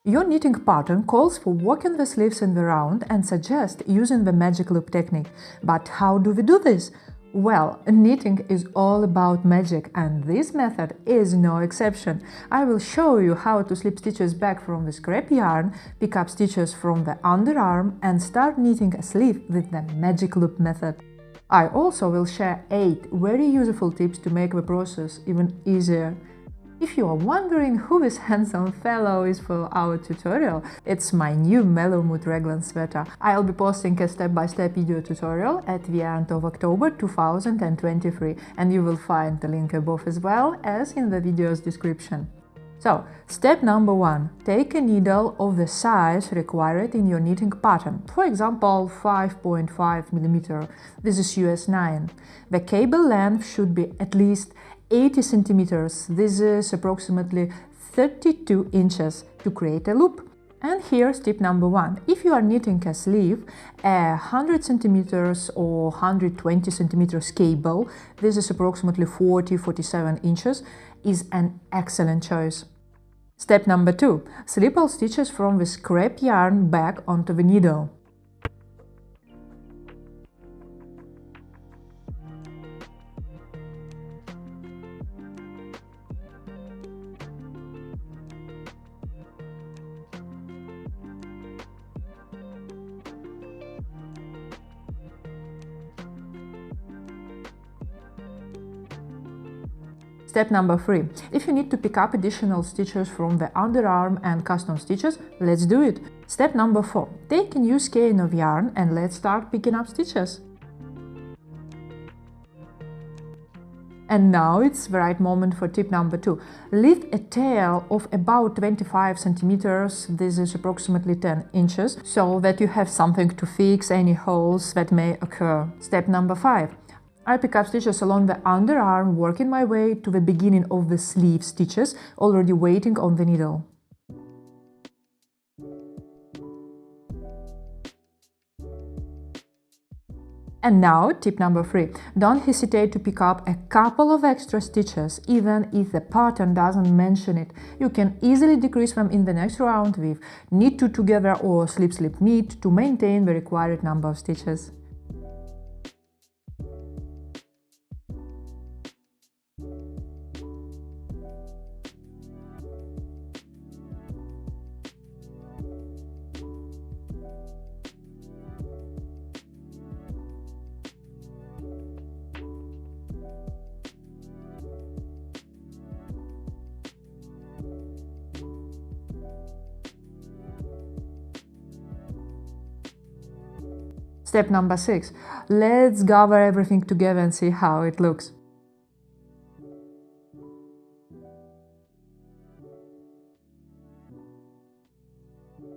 Your knitting pattern calls for working the sleeves in the round and suggests using the magic loop technique. But how do we do this? Well, knitting is all about magic, and this method is no exception. I will show you how to slip stitches back from the scrap yarn, pick up stitches from the underarm, and start knitting a sleeve with the magic loop method. I also will share 8 very useful tips to make the process even easier. If you are wondering who this handsome fellow is for our tutorial, it's my new Mellow Mood raglan sweater. I'll be posting a step-by-step video tutorial at the end of October 2023, and you will find the link above as well as in the video's description. So, step number 1. Take a needle of the size required in your knitting pattern, for example 5.5 mm. This is US 9. The cable length should be at least 80 centimeters. This is approximately 32 inches to create a loop. And here's tip number 1. If you are knitting a sleeve, a 100 centimeters or 120 centimeters cable, this is approximately 40-47 inches, is an excellent choice. Step number 2. Slip all stitches from the scrap yarn back onto the needle. Step number 3. If you need to pick up additional stitches from the underarm and custom stitches, let's do it. Step number 4. Take a new skein of yarn and let's start picking up stitches. And now it's the right moment for tip number 2. Leave a tail of about 25 centimeters, this is approximately 10 inches, so that you have something to fix any holes that may occur. Step number 5. I pick up stitches along the underarm, working my way to the beginning of the sleeve stitches, already waiting on the needle. And now, tip number 3. Don't hesitate to pick up a couple of extra stitches, even if the pattern doesn't mention it. You can easily decrease them in the next round with knit 2 together or slip slip knit to maintain the required number of stitches. Step number 6. Let's gather everything together and see how it looks.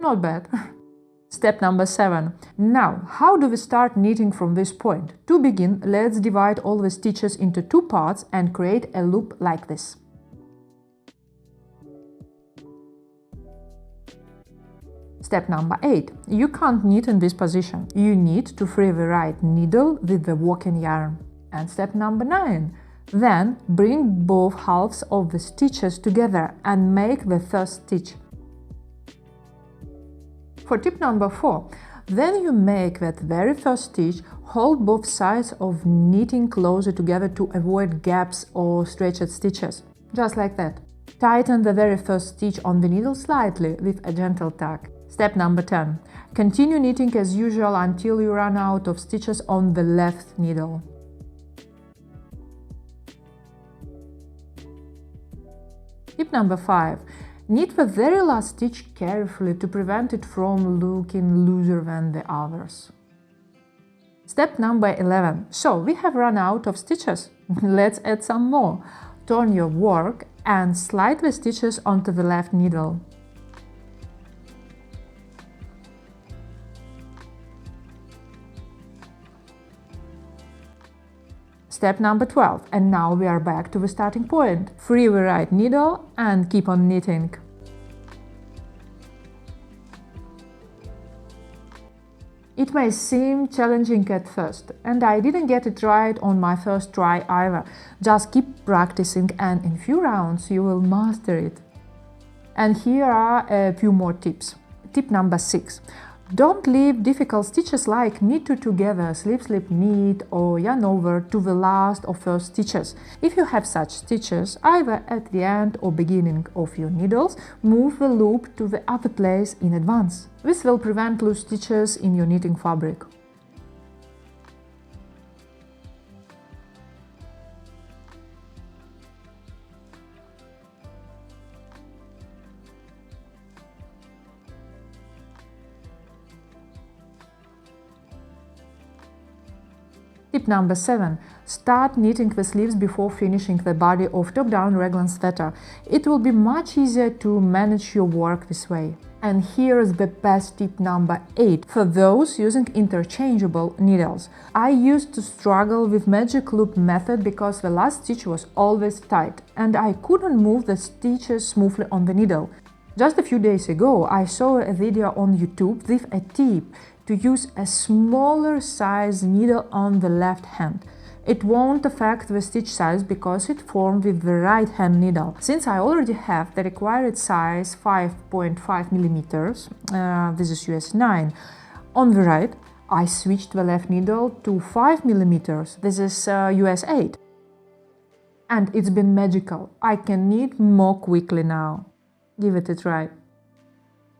Not bad. Step number 7. Now, how do we start knitting from this point? To begin, let's divide all the stitches into 2 parts and create a loop like this. Step number 8. You can't knit in this position. You need to free the right needle with the working yarn. And step number 9. Then bring both halves of the stitches together and make the first stitch. For tip number 4, then you make that very first stitch, hold both sides of knitting closer together to avoid gaps or stretched stitches. Just like that. Tighten the very first stitch on the needle slightly with a gentle tug. Step number 10. Continue knitting as usual until you run out of stitches on the left needle. Tip number 5. Knit the very last stitch carefully to prevent it from looking looser than the others. Step number 11. So, we have run out of stitches. Let's add some more. Turn your work and slide the stitches onto the left needle. Step number 12, and now we are back to the starting point. Free the right needle and keep on knitting. It may seem challenging at first, and I didn't get it right on my first try either. Just keep practicing and in few rounds you will master it. And here are a few more tips. Tip number 6. Don't leave difficult stitches like knit two together, slip slip knit or yarn over to the last or first stitches. If you have such stitches, either at the end or beginning of your needles, move the loop to the other place in advance. This will prevent loose stitches in your knitting fabric. Tip number 7. Start knitting the sleeves before finishing the body of top-down raglan sweater. It will be much easier to manage your work this way. And here is the best tip number 8 for those using interchangeable needles. I used to struggle with magic loop method because the last stitch was always tight and I couldn't move the stitches smoothly on the needle. Just a few days ago, I saw a video on YouTube with a tip to use a smaller size needle on the left hand. It won't affect the stitch size because it formed with the right hand needle. Since I already have the required size 5.5 millimeters, this is US 9, on the right, I switched the left needle to 5 millimeters, this is US 8. And it's been magical. I can knit more quickly now. Give it a try.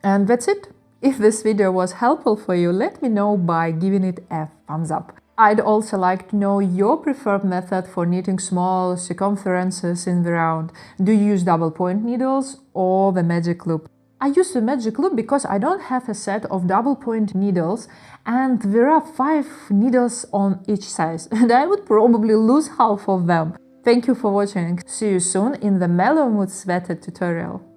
And that's it. If this video was helpful for you, let me know by giving it a thumbs up. I'd also like to know your preferred method for knitting small circumferences in the round. Do you use double point needles or the magic loop? I use the magic loop because I don't have a set of double point needles and there are 5 needles on each size and I would probably lose half of them. Thank you for watching. See you soon in the Mellow Mood Sweater tutorial.